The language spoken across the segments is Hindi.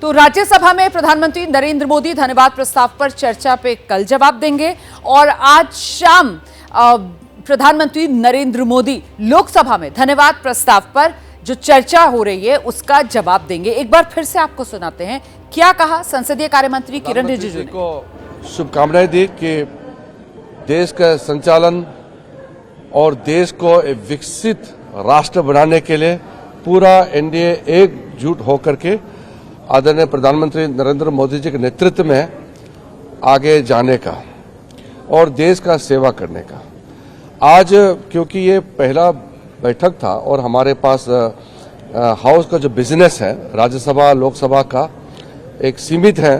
तो राज्यसभा में प्रधानमंत्री नरेंद्र मोदी धन्यवाद प्रस्ताव पर चर्चा पे कल जवाब देंगे और आज शाम प्रधानमंत्री नरेंद्र मोदी लोकसभा में धन्यवाद प्रस्ताव पर जो चर्चा हो रही है उसका जवाब देंगे। एक बार फिर से आपको सुनाते हैं क्या कहा संसदीय कार्य मंत्री किरण रिजिजू ने। शुभकामनाएं दी कि देश का संचालन और देश को एक विकसित राष्ट्र बनाने के लिए पूरा एनडीए एकजुट होकर के आदरणीय प्रधानमंत्री नरेंद्र मोदी जी के नेतृत्व में आगे जाने का और देश का सेवा करने का। आज क्योंकि ये पहला बैठक था और हमारे पास हाउस का जो बिजनेस है राज्यसभा लोकसभा का एक सीमित है,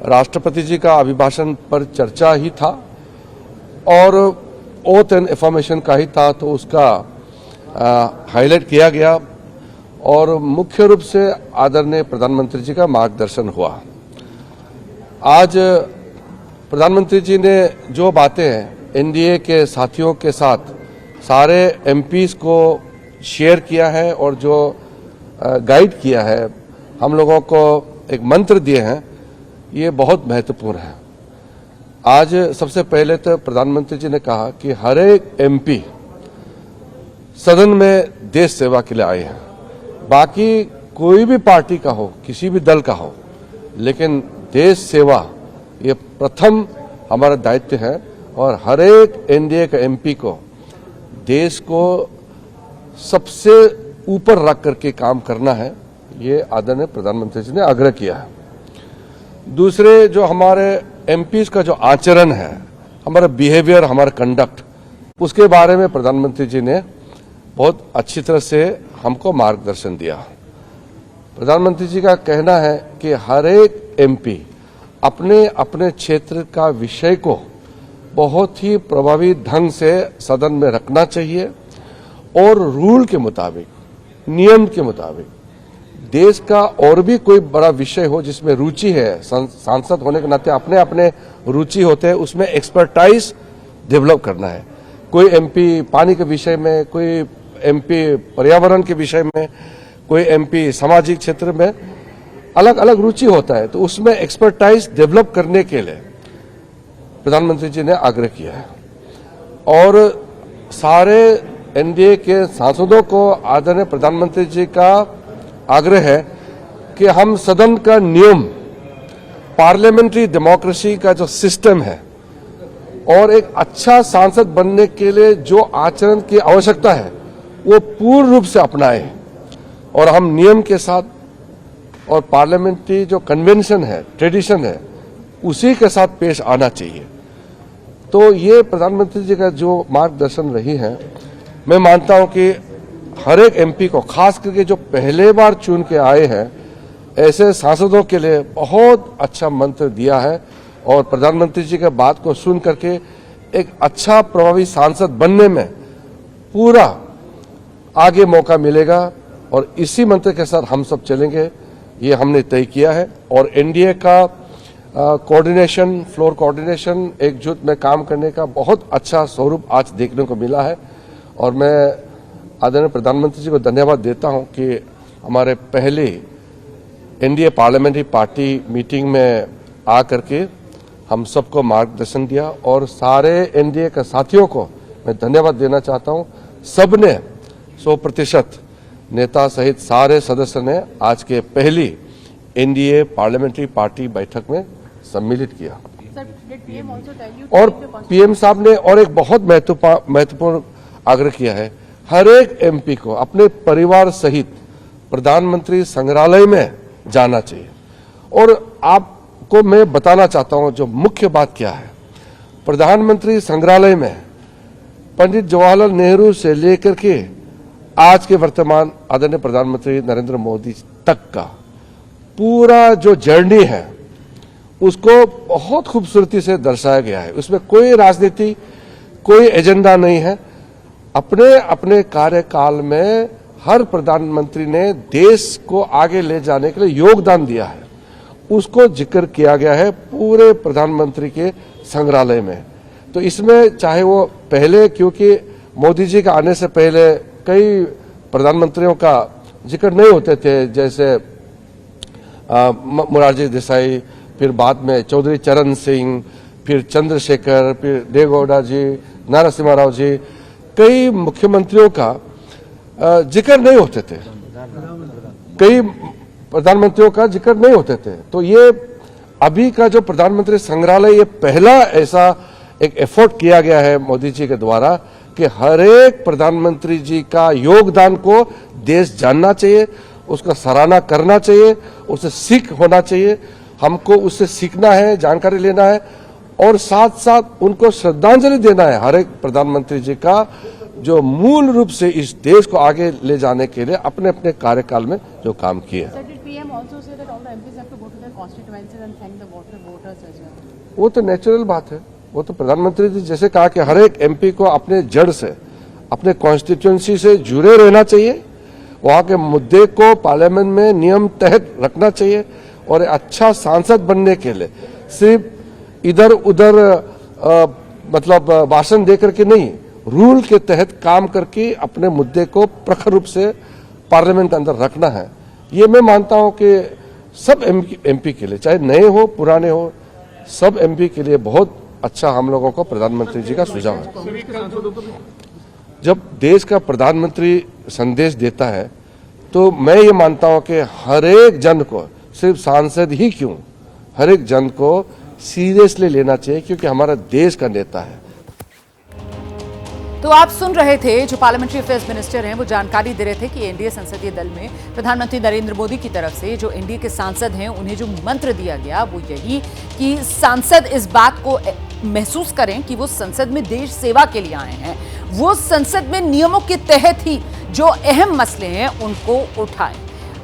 राष्ट्रपति जी का अभिभाषण पर चर्चा ही था और ओथ एंड अफर्मेशन का ही था, तो उसका हाईलाइट किया गया और मुख्य रूप से आदरणीय प्रधानमंत्री जी का मार्गदर्शन हुआ। आज प्रधानमंत्री जी ने जो बातें एनडीए के साथियों के साथ सारे एमपीज को शेयर किया है और जो गाइड किया है, हम लोगों को एक मंत्र दिए हैं, ये बहुत महत्वपूर्ण है। आज सबसे पहले तो प्रधानमंत्री जी ने कहा कि हर एक एमपी सदन में देश सेवा के लिए आए हैं, बाकी कोई भी पार्टी का हो, किसी भी दल का हो, लेकिन देश सेवा ये प्रथम हमारा दायित्व है और हर एक एनडीए का एमपी को देश को सबसे ऊपर रख करके काम करना है, ये आदरणीय प्रधानमंत्री जी ने आग्रह किया है। दूसरे जो हमारे एमपीज का जो आचरण है, हमारा बिहेवियर, हमारा कंडक्ट, उसके बारे में प्रधानमंत्री जी ने बहुत अच्छी तरह से हमको मार्गदर्शन दिया। प्रधानमंत्री जी का कहना है कि हर एक एमपी अपने अपने क्षेत्र का विषय को बहुत ही प्रभावी ढंग से सदन में रखना चाहिए और रूल के मुताबिक, नियम के मुताबिक देश का और भी कोई बड़ा विषय हो जिसमें रुचि है, सांसद होने के नाते अपने अपने रुचि होते हैं, उसमें एक्सपर्टाइज डेवलप करना है। कोई एमपी पानी के विषय में, कोई एमपी पर्यावरण के विषय में, कोई एमपी सामाजिक क्षेत्र में अलग अलग रुचि होता है, तो उसमें एक्सपर्टाइज डेवलप करने के लिए प्रधानमंत्री जी ने आग्रह किया है और सारे एनडीए के सांसदों को आदरणीय प्रधानमंत्री जी का आग्रह है कि हम सदन का नियम, पार्लियामेंट्री डेमोक्रेसी का जो सिस्टम है और एक अच्छा सांसद बनने के लिए जो आचरण की आवश्यकता है वो पूर्ण रूप से अपनाएं और हम नियम के साथ और पार्लियामेंट्री जो कन्वेंशन है, ट्रेडिशन है, उसी के साथ पेश आना चाहिए। तो ये प्रधानमंत्री जी का जो मार्गदर्शन रही है, मैं मानता हूं कि हर एक एमपी को, खास करके जो पहले बार चुन के आए हैं, ऐसे सांसदों के लिए बहुत अच्छा मंत्र दिया है और प्रधानमंत्री जी के बात को सुन करके एक अच्छा प्रभावी सांसद बनने में पूरा आगे मौका मिलेगा और इसी मंत्र के साथ हम सब चलेंगे, ये हमने तय किया है। और एनडीए का कोऑर्डिनेशन, फ्लोर कोऑर्डिनेशन, एकजुट में काम करने का बहुत अच्छा स्वरूप आज देखने को मिला है और मैं आदरणीय प्रधानमंत्री जी को धन्यवाद देता हूं कि हमारे पहले एनडीए पार्लियामेंट्री पार्टी मीटिंग में आकर के हम सबको मार्गदर्शन दिया और सारे एनडीए के साथियों को मैं धन्यवाद देना चाहता हूं। सबने 100% नेता सहित सारे सदस्य ने आज के पहली एनडीए पार्लियामेंट्री पार्टी बैठक में सम्मिलित किया और पीएम साहब ने और एक बहुत महत्वपूर्ण आग्रह किया है, हर एक एमपी को अपने परिवार सहित प्रधानमंत्री संग्रहालय में जाना चाहिए। और आपको मैं बताना चाहता हूं जो मुख्य बात क्या है, प्रधानमंत्री संग्रहालय में पंडित जवाहरलाल नेहरू से लेकर के आज के वर्तमान आदरणीय प्रधानमंत्री नरेंद्र मोदी तक का पूरा जो जर्नी है उसको बहुत खूबसूरती से दर्शाया गया है। उसमें कोई राजनीति, कोई एजेंडा नहीं है। अपने अपने कार्यकाल में हर प्रधानमंत्री ने देश को आगे ले जाने के लिए योगदान दिया है, उसको जिक्र किया गया है पूरे प्रधानमंत्री के संग्रहालय में। तो इसमें चाहे वो पहले, क्योंकि मोदी जी के आने से पहले कई प्रधानमंत्रियों का जिक्र नहीं होते थे, जैसे मोरारजी देसाई, फिर बाद में चौधरी चरण सिंह, फिर चंद्रशेखर, फिर देवेगौड़ा जी, नरसिम्हा राव जी, कई मुख्यमंत्रियों का जिक्र नहीं होते थे, कई प्रधानमंत्रियों का जिक्र नहीं होते थे। तो ये अभी का जो प्रधानमंत्री संग्रहालय, ये पहला ऐसा एक एफर्ट किया गया है मोदी जी के द्वारा कि हर एक प्रधानमंत्री जी का योगदान को देश जानना चाहिए, उसका सराहना करना चाहिए, उससे सीख होना चाहिए। हमको उससे सीखना है, जानकारी लेना है और साथ साथ उनको श्रद्धांजलि देना है हर एक प्रधानमंत्री जी का, जो मूल रूप से इस देश को आगे ले जाने के लिए अपने अपने कार्यकाल में जो काम किए। वो तो नेचुरल बात है, वो तो प्रधानमंत्री जी जैसे कहा कि हर एक एमपी को अपने जड़ से, अपने कॉन्स्टिट्यूएंसी से जुड़े रहना चाहिए, वहां के मुद्दे को पार्लियामेंट में नियम तहत रखना चाहिए और अच्छा सांसद बनने के लिए सिर्फ इधर उधर मतलब भाषण देकर के नहीं, रूल के तहत काम करके अपने मुद्दे को प्रखर रूप से पार्लियामेंट के अंदर रखना है। ये मैं मानता हूं कि सब एमपी के लिए, चाहे नए हो पुराने हो, सब एमपी के लिए बहुत अच्छा हम लोगों को प्रधानमंत्री जी का सुझाव है। जब देश का प्रधानमंत्री संदेश देता है तो मैं ये मानता हूं कि हर एक जन को, सिर्फ सांसद ही क्यों, हर एक जन को सीरियसली लेना चाहिए क्योंकि हमारा देश का नेता है। तो आप सुन रहे थे जो पार्लियामेंट्री अफेयर्स मिनिस्टर हैं, वो जानकारी दे रहे थे कि एनडीए संसदीय दल में प्रधानमंत्री नरेंद्र मोदी की तरफ से जो एनडीए के सांसद हैं उन्हें जो मंत्र दिया गया वो यही कि सांसद इस बात को महसूस करें कि वो संसद में देश सेवा के लिए आए हैं, वो संसद में नियमों के तहत ही जो अहम मसले हैं उनको उठाएं।